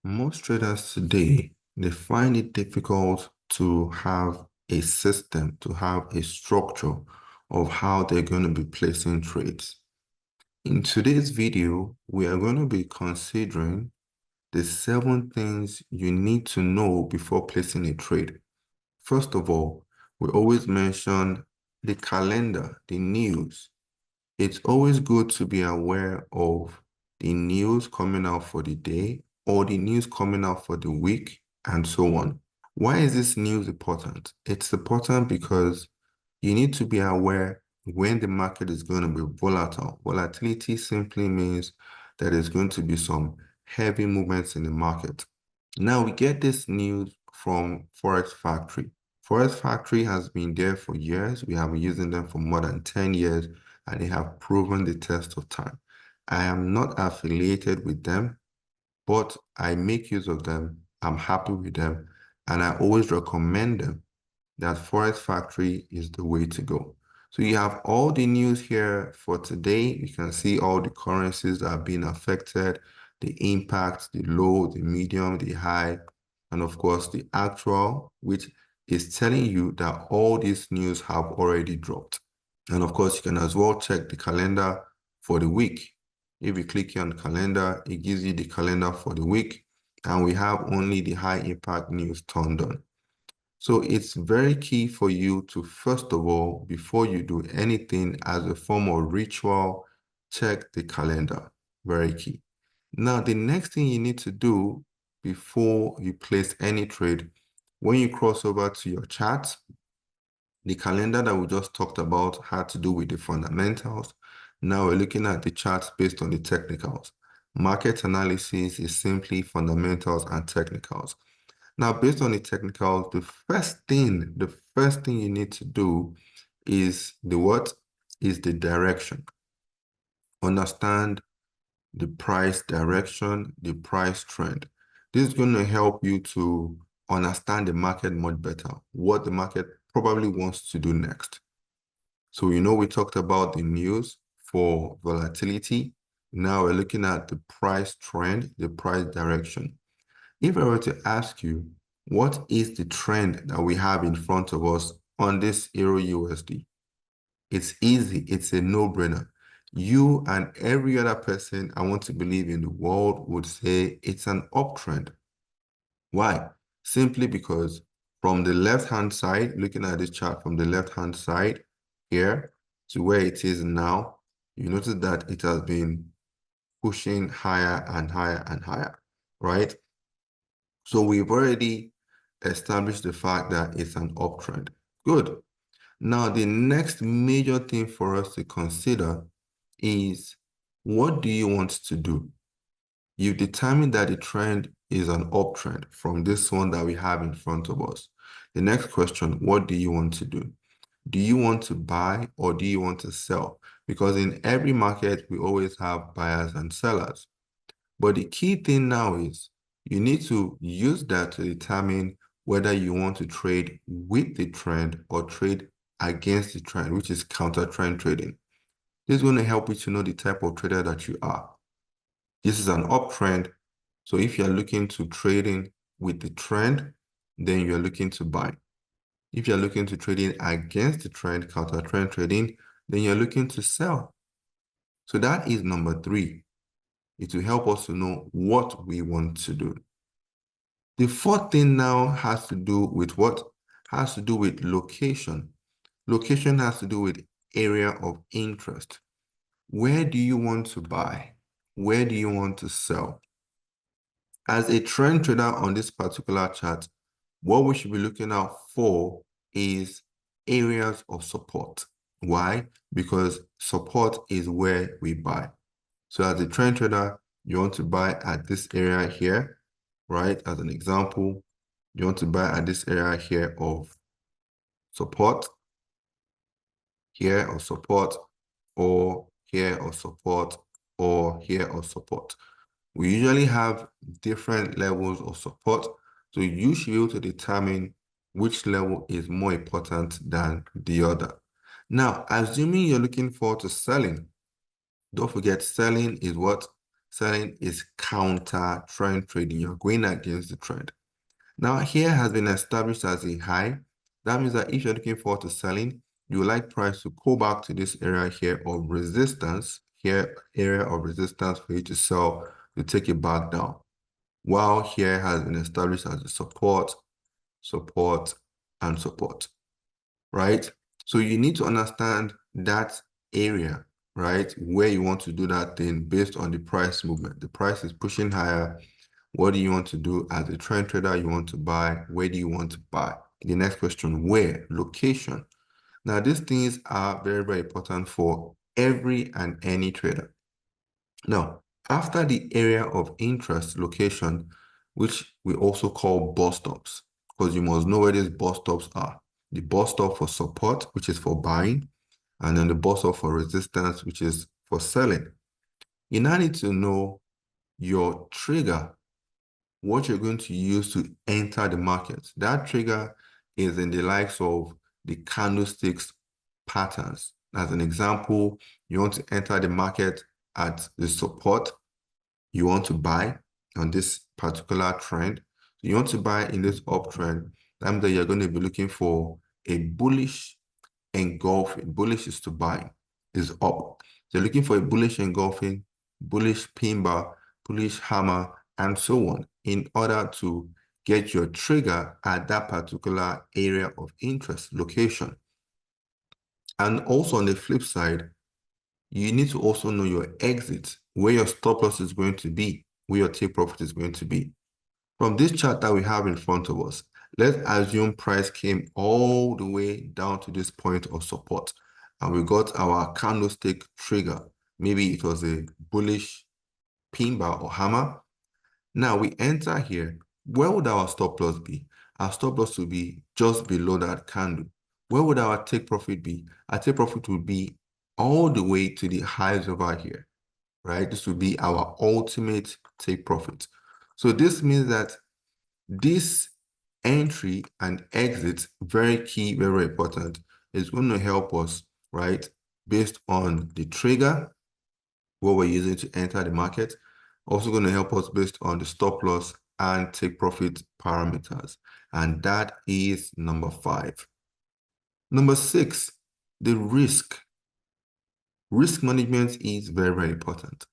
Most traders today, they find it difficult to have a system, to have a structure of how they're going to be placing trades. In today's video, we are going to be considering the 7 things you need to know before placing a trade. First of all, we always mention the calendar, the news. It's always good to be aware of the news coming out for the day or the news coming out for the week and so on. Why is this news important? It's important because you need to be aware when the market is going to be volatile. Volatility simply means that there's going to be some heavy movements in the market. Now we get this news from Forex Factory. Forex Factory has been there for years. We have been using them for more than 10 years, and they have proven the test of time. I am not affiliated with them, but I make use of them. I'm happy with them, and I always recommend them that Forex Factory is the way to go. So you have all the news here for today. You can see all the currencies that are being affected, the impact, the low, the medium, the high, and of course the actual, which is telling you that all these news have already dropped. And of course, you can as well check the calendar for the week. If you click here on calendar, it gives you the calendar for the week, and we have only the high impact news turned on. So it's very key for you to, first of all, before you do anything as a form of ritual, check the calendar. Very key. Now, the next thing you need to do before you place any trade, when you cross over to your chart, the calendar that we just talked about had to do with the fundamentals. Now we're looking at the charts based on the technicals. Market analysis is simply fundamentals and technicals. Now, based on the technicals, the first thing you need to do is the what? Is the direction. Understand the price direction, the price trend. This is going to help you to understand the market much better, what the market probably wants to do next. So, we talked about the news for volatility. Now we're looking at the price trend, the price direction. If I were to ask you, what is the trend that we have in front of us on this Euro USD? It's easy. It's a no-brainer. You and every other person I want to believe in the world would say it's an uptrend. Why? Simply because from the left-hand side, looking at this chart from the left-hand side here to where it is now, you notice that it has been pushing higher and higher and higher, right? So we've already established the fact that it's an uptrend. Good. Now, the next major thing for us to consider is, what do you want to do? You've determined that the trend is an uptrend from this one that we have in front of us. The next question, what do you want to do? Do you want to buy or do you want to sell? Because in every market, we always have buyers and sellers. But the key thing now is you need to use that to determine whether you want to trade with the trend or trade against the trend, which is counter trend trading. This is going to help you to know the type of trader that you are. This is an uptrend. So if you're looking to trading with the trend, then you're looking to buy. If you're looking to trading against the trend, counter trend trading, then you're looking to sell. So that is number 3. It will help us to know what we want to do. The 4th thing now has to do with what? Has to do with location. Location has to do with area of interest. Where do you want to buy? Where do you want to sell? As a trend trader on this particular chart, what we should be looking out for is areas of support. Why? Because support is where we buy. So as a trend trader, you want to buy at this area here, right? As an example, you want to buy at this area here of support, here of support, or here of support, or here of support. We usually have different levels of support, so you should be able to determine which level is more important than the other. Now, assuming you're looking forward to selling, don't forget selling is what? Selling is counter trend trading. You're going against the trend. Now, here has been established as a high. That means that if you're looking forward to selling, you would like price to go back to this area here of resistance, here area of resistance for you to sell, to take it back down. While here has been established as a support, support, and support, right? So you need to understand that area, right, where you want to do that thing based on the price movement. The price is pushing higher. What do you want to do as a trend trader? You want to buy. Where do you want to buy? The next question, where? Location. Now, these things are very, very important for every and any trader. Now, after the area of interest location, which we also call bus stops, because you must know where these bus stops are. The bus stop for support, which is for buying, and then the bus stop for resistance, which is for selling. You now need to know your trigger, what you're going to use to enter the market. That trigger is in the likes of the candlesticks patterns. As an example, you want to enter the market at the support. You want to buy on this particular trend. You want to buy in this uptrend. That means that you're going to be looking for a bullish engulfing. Bullish is to buy, is up. So you're looking for a bullish engulfing, bullish pin bar, bullish hammer, and so on in order to get your trigger at that particular area of interest location. And also on the flip side, you need to also know your exit, where your stop loss is going to be, where your take profit is going to be. From this chart that we have in front of us, let's assume price came all the way down to this point of support, and we got our candlestick trigger. Maybe it was a bullish pin bar or hammer. Now we enter here. Where would our stop loss be? Our stop loss would be just below that candle. Where would our take profit be? Our take profit would be all the way to the highs over here, right? This would be our ultimate take profit. So this means that this entry and exit, very key, very important, is going to help us, right? Based on the trigger, what we're using to enter the market. Also going to help us based on the stop loss and take profit parameters. And that is number 5. Number 6, the risk. Risk management is very, very important.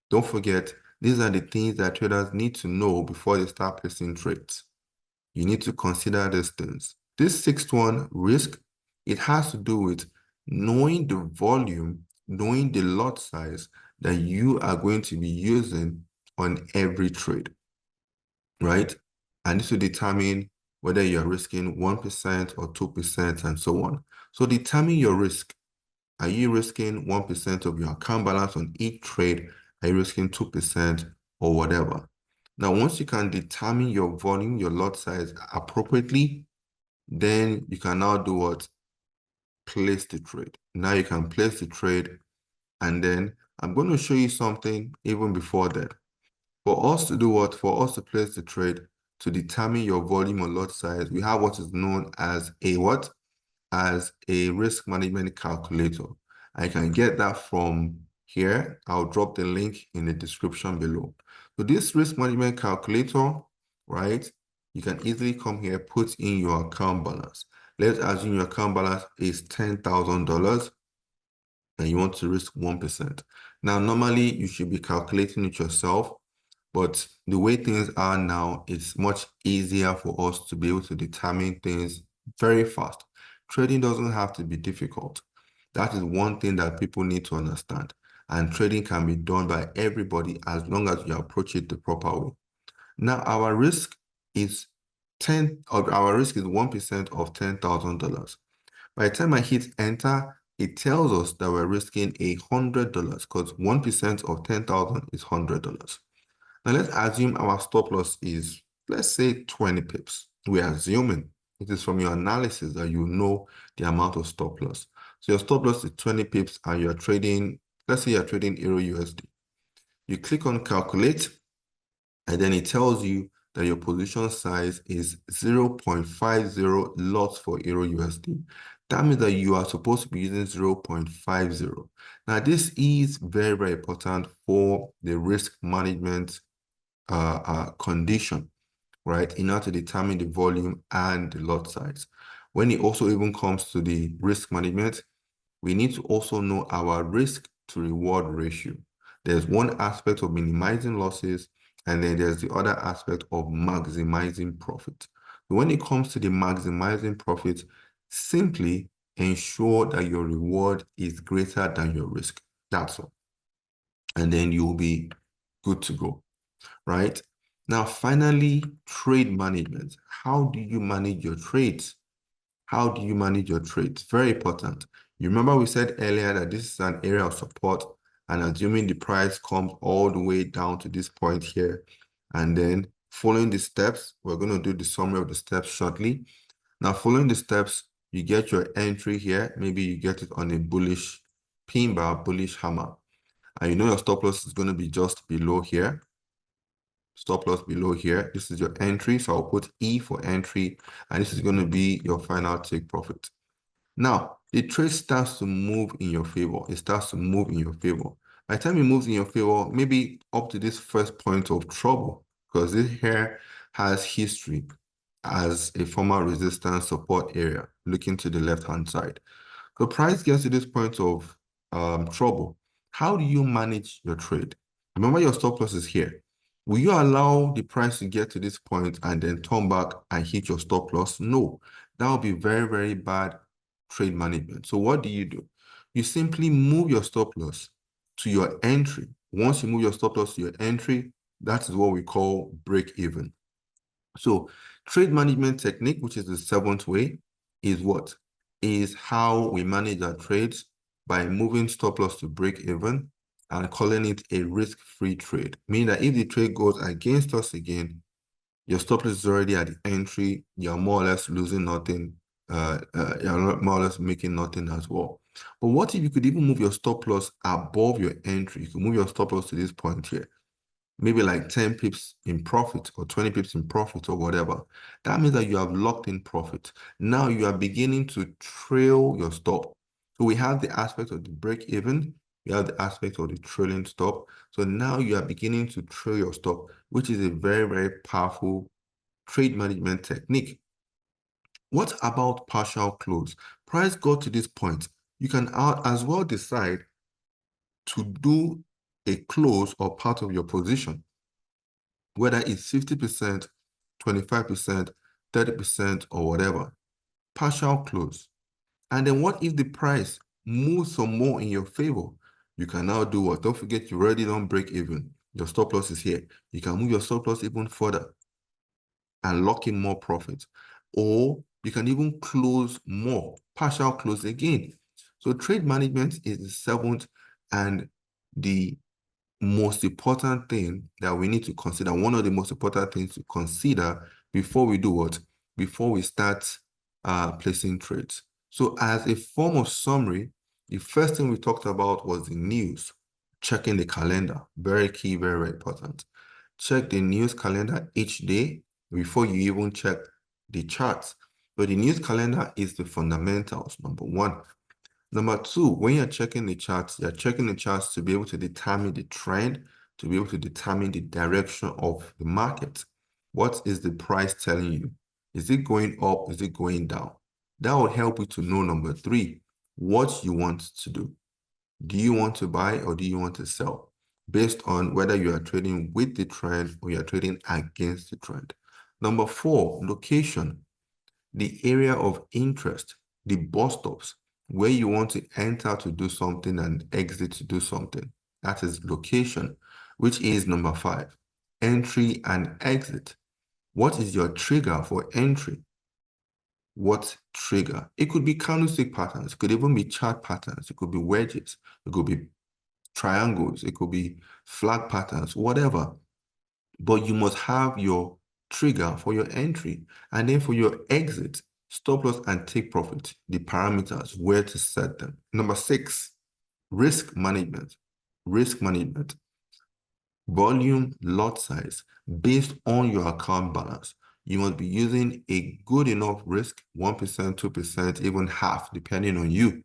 Don't forget, these are the things that traders need to know before they start placing trades. You need to consider these things. This 6th one, risk, it has to do with knowing the volume, knowing the lot size that you are going to be using on every trade, right? And this will determine whether you're risking 1% or 2% and so on. So determine your risk. Are you risking 1% of your account balance on each trade? Are you risking 2% or whatever? Now, once you can determine your volume, your lot size appropriately, then you can now do what? Place the trade. Now you can place the trade, and then I'm going to show you something even before that. For us to do what? For us to place the trade, to determine your volume or lot size, we have what is known as a what? As a risk management calculator. I can get that from here. I'll drop the link in the description below. So this risk management calculator, right? You can easily come here, put in your account balance. Let's assume your account balance is $10,000 and you want to risk 1%. Now, normally you should be calculating it yourself, but the way things are now, it's much easier for us to be able to determine things very fast. Trading doesn't have to be difficult. That is one thing that people need to understand. And trading can be done by everybody as long as you approach it the proper way. Now, our risk is 1% of $10,000. By the time I hit enter, it tells us that we're risking $100 because 1% of 10,000 is $100. Now let's assume our stop loss is, let's say 20 pips. We are assuming it is from your analysis that you know the amount of stop loss. So your stop loss is 20 pips and you're trading, let's say you're trading Euro USD. You click on calculate and then it tells you that your position size is 0.50 lots for Euro USD. That means that you are supposed to be using 0.50. Now, this is very, very important for the risk management condition, right? In order to determine the volume and the lot size. When it also even comes to the risk management, we need to also know our risk to reward ratio. There's one aspect of minimizing losses, and then there's the other aspect of maximizing profit. When it comes to the maximizing profit, simply ensure that your reward is greater than your risk. That's all. And then you'll be good to go, right? Now, finally, trade management. How do you manage your trades? How do you manage your trades? Very important. You remember we said earlier that this is an area of support, and assuming the price comes all the way down to this point here, and then following the steps, we're going to do the summary of the steps shortly. Now, following the steps, you get your entry here. Maybe you get it on a bullish pin bar, bullish hammer. And you know your stop loss is going to be just below here. Stop loss below here. This is your entry. So I'll put E for entry, and this is going to be your final take profit. Now, the trade starts to move in your favor. It starts to move in your favor. By the time it moves in your favor, maybe up to this first point of trouble, because this here has history as a former resistance support area, looking to the left-hand side. The price gets to this point of trouble. How do you manage your trade? Remember your stop loss is here. Will you allow the price to get to this point and then turn back and hit your stop loss? No, that would be very, very bad trade management. So what do? You simply move your stop loss to your entry. Once you move your stop loss to your entry, that is what we call break even. So trade management technique, which is the seventh way, is what? Is how we manage our trades by moving stop loss to break even and calling it a risk-free trade. Meaning that if the trade goes against us again, your stop loss is already at the entry, you're more or less losing nothing, you're more or less making nothing as well. But what if you could even move your stop loss above your entry? You could move your stop loss to this point here, maybe like 10 pips in profit or 20 pips in profit or whatever. That means that you have locked in profit. Now you are beginning to trail your stop. So we have the aspect of the break even, we have the aspect of the trailing stop. So now you are beginning to trail your stop, which is a very, very powerful trade management technique. What about partial close? Price got to this point. You can as well decide to do a close or part of your position, whether it's 50%, 25%, 30%, or whatever. Partial close. And then what if the price moves some more in your favor? You can now do what? Don't forget, you already don't break even. Your stop loss is here. You can move your stop loss even further and lock in more profit. Or you can even close more, partial close again. So trade management is the seventh and the most important thing that we need to consider, one of the most important things to consider before we do what? Before we start placing trades. So as a form of summary, the first thing we talked about was the news, checking the calendar, very key, very, very important. Check the news calendar each day before you even check the charts. But the news calendar is the fundamentals, number one. Number two, when you're checking the charts, you're checking the charts to be able to determine the trend, to be able to determine the direction of the market. What is the price telling you? Is it going up? Is it going down? That will help you to know, number three, what you want to do. Do you want to buy or do you want to sell? Based on whether you are trading with the trend or you are trading against the trend. Number four, location, the area of interest, the bus stops, where you want to enter to do something and exit to do something. That is location, which is number five. Entry and exit. What is your trigger for entry? What trigger? It could be candlestick patterns. It could even be chart patterns. It could be wedges. It could be triangles. It could be flag patterns, whatever. But you must have your trigger for your entry. And then for your exit, stop loss and take profit, the parameters, where to set them. Number six, risk management. Risk management. Volume, lot size, based on your account balance. You must be using a good enough risk, 1%, 2%, even half, depending on you.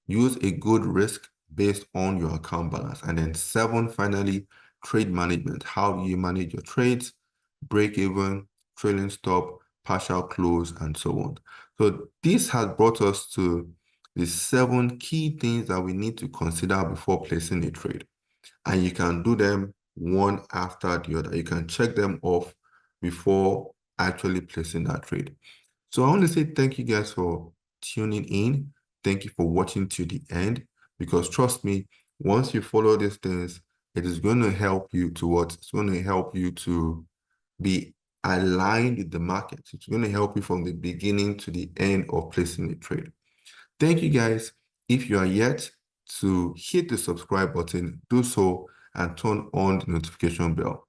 Use a good risk based on your account balance. And then 7, finally, trade management. How do you manage your trades, break even, trailing stop, partial close, and so on. So this has brought us to the 7 key things that we need to consider before placing a trade. And you can do them one after the other. You can check them off before actually placing that trade. So I want to say thank you guys for tuning in. Thank you for watching to the end, because trust me, once you follow these things, it is going to help you to what? It's going to help you to be aligned with the market. It's going to help you from the beginning to the end of placing a trade. Thank you guys. If you are yet to hit the subscribe button, do so and turn on the notification bell.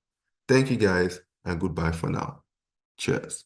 Thank you guys, and goodbye for now. Cheers.